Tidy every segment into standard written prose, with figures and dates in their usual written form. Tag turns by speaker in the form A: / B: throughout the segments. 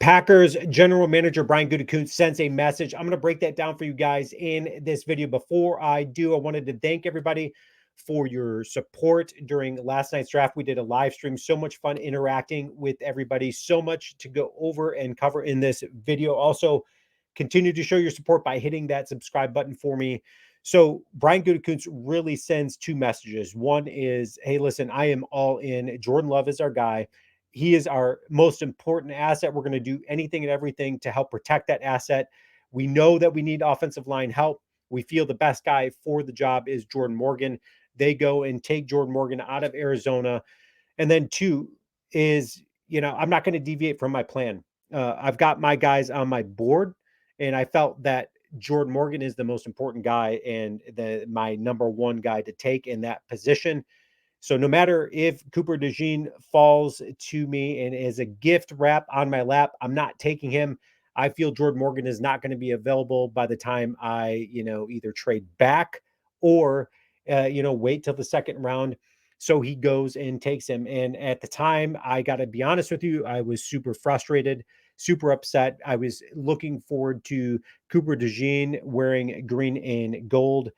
A: Packers general manager Brian Gutenkunst sends a message. I'm going to break that down for you guys in this video. Before I do, I wanted to thank everybody for your support during last night's draft. We did a live stream, so much fun interacting with everybody, so much to go over and cover in this video. Also, continue to show your support by hitting that subscribe button for me. So Brian Gutekunst really sends two messages. One is, hey, listen, I am all in. Jordan Love is our guy. He is our most important asset. We're going to do anything and everything to help protect that asset. We know that we need offensive line help. We feel the best guy for the job is Jordan Morgan. They go and take Jordan Morgan out of Arizona. And then two is, I'm not going to deviate from my plan. I've got my guys on my board, and I felt that Jordan Morgan is the most important guy and my number one guy to take in that position. So no matter if Cooper DeJean falls to me and is a gift wrap on my lap, I'm not taking him. I feel Jordan Morgan is not going to be available by the time I, either trade back or, wait till the second round. So he goes and takes him. And at the time, I got to be honest with you, I was super frustrated, super upset. I was looking forward to Cooper DeJean wearing green and gold.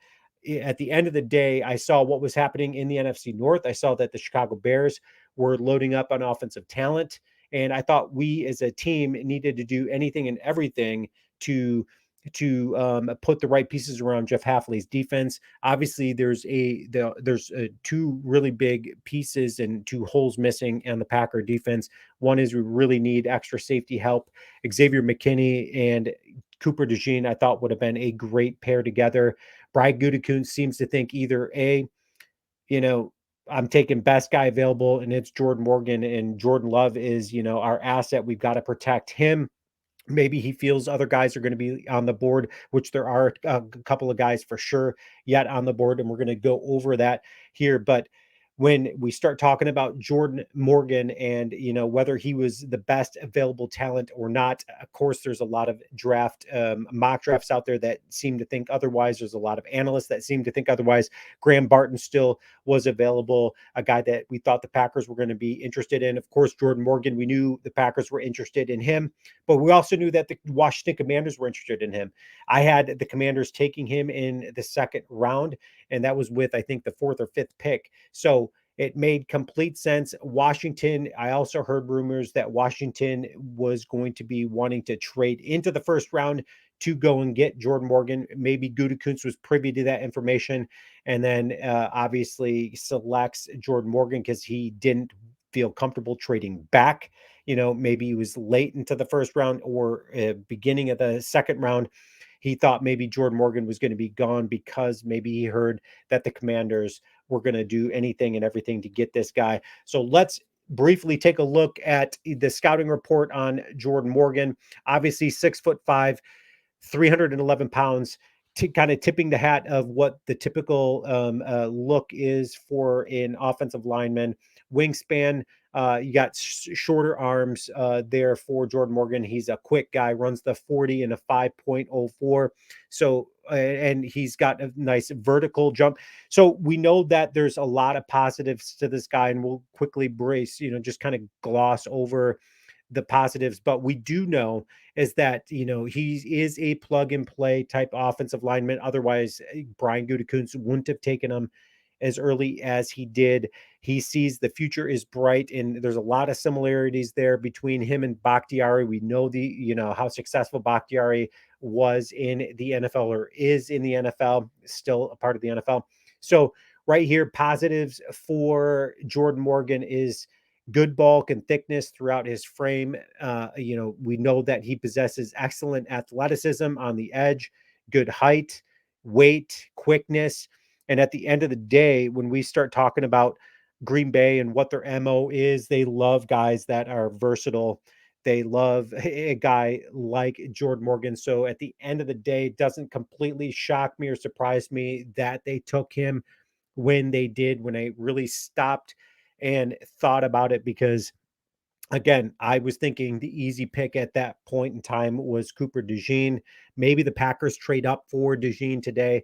A: At the end of the day, I saw what was happening in the NFC North. I saw that the Chicago Bears were loading up on offensive talent. And I thought we as a team needed to do anything and everything to put the right pieces around Jeff Hafley's defense. Obviously, there's two really big pieces and two holes missing on the Packer defense. One is we really need extra safety help. Xavier McKinney and Cooper DeJean, I thought would have been a great pair together. Brian Gutekunst seems to think either I'm taking best guy available and it's Jordan Morgan, and Jordan Love is, our asset. We've got to protect him. Maybe he feels other guys are going to be on the board, which there are a couple of guys for sure yet on the board, and we're going to go over that here. But when we start talking about Jordan Morgan and, whether he was the best available talent or not, of course, there's a lot of mock drafts out there that seem to think otherwise. There's a lot of analysts that seem to think otherwise. Graham Barton still was available, a guy that we thought the Packers were going to be interested in. Of course, Jordan Morgan, we knew the Packers were interested in him, but we also knew that the Washington Commanders were interested in him. I had the Commanders taking him in the second round, and that was with, I think, the fourth or fifth pick. So it made complete sense. Washington, I also heard rumors that Washington was going to be wanting to trade into the first round to go and get Jordan Morgan. Maybe Gutekunst was privy to that information and then obviously selects Jordan Morgan because he didn't feel comfortable trading back. Maybe he was late into the first round or beginning of the second round. He thought maybe Jordan Morgan was going to be gone because maybe he heard that the Commanders were going to do anything and everything to get this guy. So let's briefly take a look at the scouting report on Jordan Morgan. Obviously 6'5", 311 pounds, kind of tipping the hat of what the typical look is for an offensive lineman. Wingspan, you got shorter arms there for Jordan Morgan. He's a quick guy, runs the 40 in a 5.04. So, and he's got a nice vertical jump. So we know that there's a lot of positives to this guy, and we'll quickly just kind of gloss over the positives. But we do know is that, he is a plug and play type offensive lineman. Otherwise, Brian Gutekunst wouldn't have taken him as early as he did. He sees the future is bright, and there's a lot of similarities there between him and Bakhtiari. We know how successful Bakhtiari was in the NFL or is in the NFL, still a part of the NFL. So right here, positives for Jordan Morgan is good bulk and thickness throughout his frame. We know that he possesses excellent athleticism on the edge, good height, weight, quickness. And at the end of the day, when we start talking about Green Bay and what their MO is, they love guys that are versatile. They love a guy like Jordan Morgan. So at the end of the day, it doesn't completely shock me or surprise me that they took him when they did, when I really stopped and thought about it, because again, I was thinking the easy pick at that point in time was Cooper DeJean. Maybe the Packers trade up for DeJean today,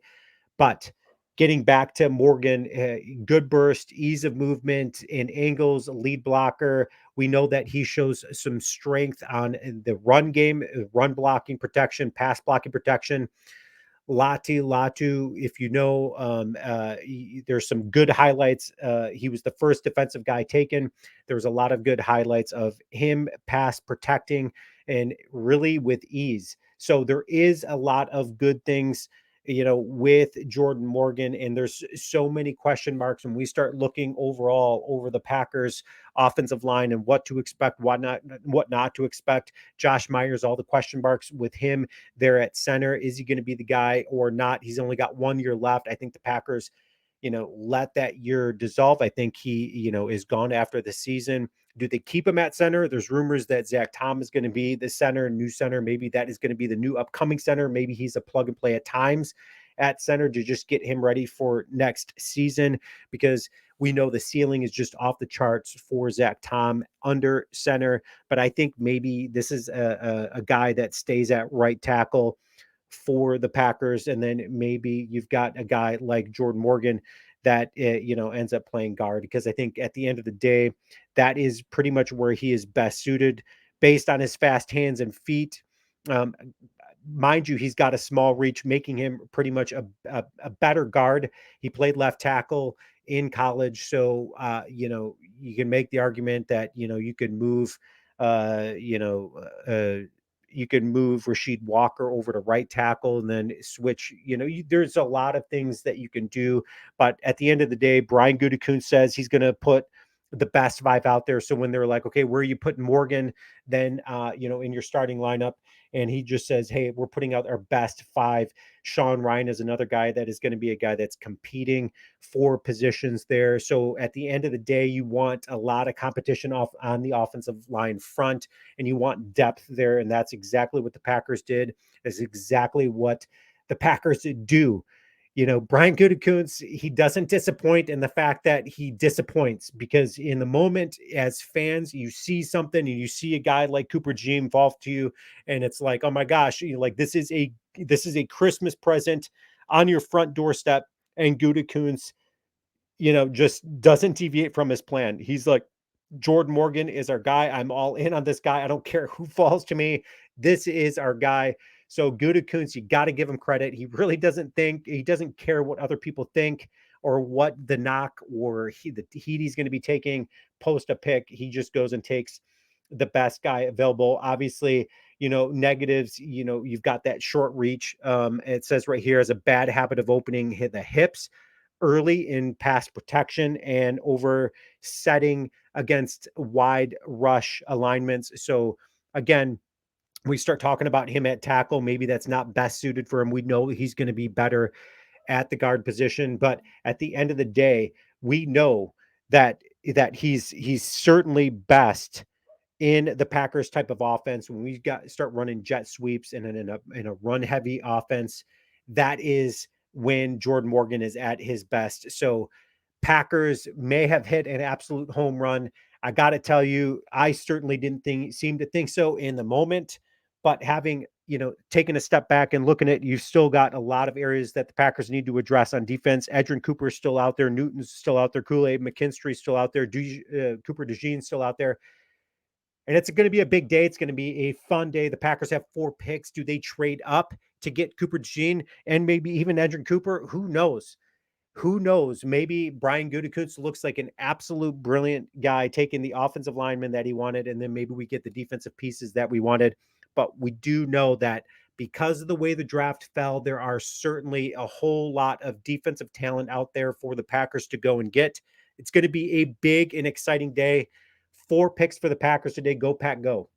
A: but getting back to Morgan, good burst, ease of movement in angles, lead blocker. We know that he shows some strength on the run game, run blocking protection, pass blocking protection. Latu, if you know, there's some good highlights. He was the first defensive guy taken. There was a lot of good highlights of him pass protecting and really with ease. So there is a lot of good things, with Jordan Morgan, and there's so many question marks when we start looking overall over the Packers offensive line and what to expect, what not to expect. Josh Myers, all the question marks with him there at center. Is he going to be the guy or not? He's only got 1 year left. I think the Packers, let that year dissolve. I think he, is gone after the season. Do they keep him at center? There's rumors that Zach Tom is going to be the center, new center. Maybe that is going to be the new upcoming center. Maybe he's a plug and play at times at center to just get him ready for next season, because we know the ceiling is just off the charts for Zach Tom under center. But I think maybe this is a guy that stays at right tackle for the Packers, and then maybe you've got a guy like Jordan Morgan that ends up playing guard, because I think at the end of the day, that is pretty much where he is best suited based on his fast hands and feet. Um, Mind you, he's got a small reach, making him pretty much a better guard. He played left tackle in college, so you can make the argument that you can move, uh, you know, uh, you can move Rasheed Walker over to right tackle and then switch. There's a lot of things that you can do, but at the end of the day, Brian Gutekunst says he's going to put the best five out there. So when they're like, okay, where are you putting Morgan? Then in your starting lineup, and he just says, hey, we're putting out our best five. Sean Ryan is another guy that is going to be a guy that's competing for positions there. So at the end of the day, you want a lot of competition off on the offensive line front, and you want depth there. And that's exactly what the Packers did. Is exactly what the Packers do. Brian Gutekunst, he doesn't disappoint in the fact that he disappoints, because in the moment as fans, you see something and you see a guy like Cooper G involved to you, and it's like, oh my gosh, like this is a Christmas present on your front doorstep, and Gutekunst, just doesn't deviate from his plan. He's like, Jordan Morgan is our guy. I'm all in on this guy. I don't care who falls to me. This is our guy. So Gutekunst, you got to give him credit. He really he doesn't care what other people think or what the knock or the heat he's going to be taking post a pick. He just goes and takes the best guy available. Obviously, negatives, you've got that short reach. It says right here, has a bad habit of opening the hips early in pass protection and over setting against wide rush alignments. So again, we start talking about him at tackle. Maybe that's not best suited for him. We know he's going to be better at the guard position, but at the end of the day, we know that he's certainly best in the Packers type of offense. When we start running jet sweeps and in a run heavy offense, that is when Jordan Morgan is at his best. So Packers may have hit an absolute home run. I got to tell you, I certainly didn't seem to think so in the moment, but having, taken a step back and looking at, you've still got a lot of areas that the Packers need to address on defense. Edrin Cooper's still out there. Newton's still out there. Kool-Aid McKinstry's still out there. Cooper DeJean's still out there. And it's going to be a big day. It's going to be a fun day. The Packers have 4 picks. Do they trade up to get Cooper DeJean and maybe even Edrin Cooper? Who knows? Who knows? Maybe Brian Gutekunst looks like an absolute brilliant guy, taking the offensive lineman that he wanted, and then maybe we get the defensive pieces that we wanted. But we do know that because of the way the draft fell, there are certainly a whole lot of defensive talent out there for the Packers to go and get. It's going to be a big and exciting day. 4 picks for the Packers today. Go Pack, go.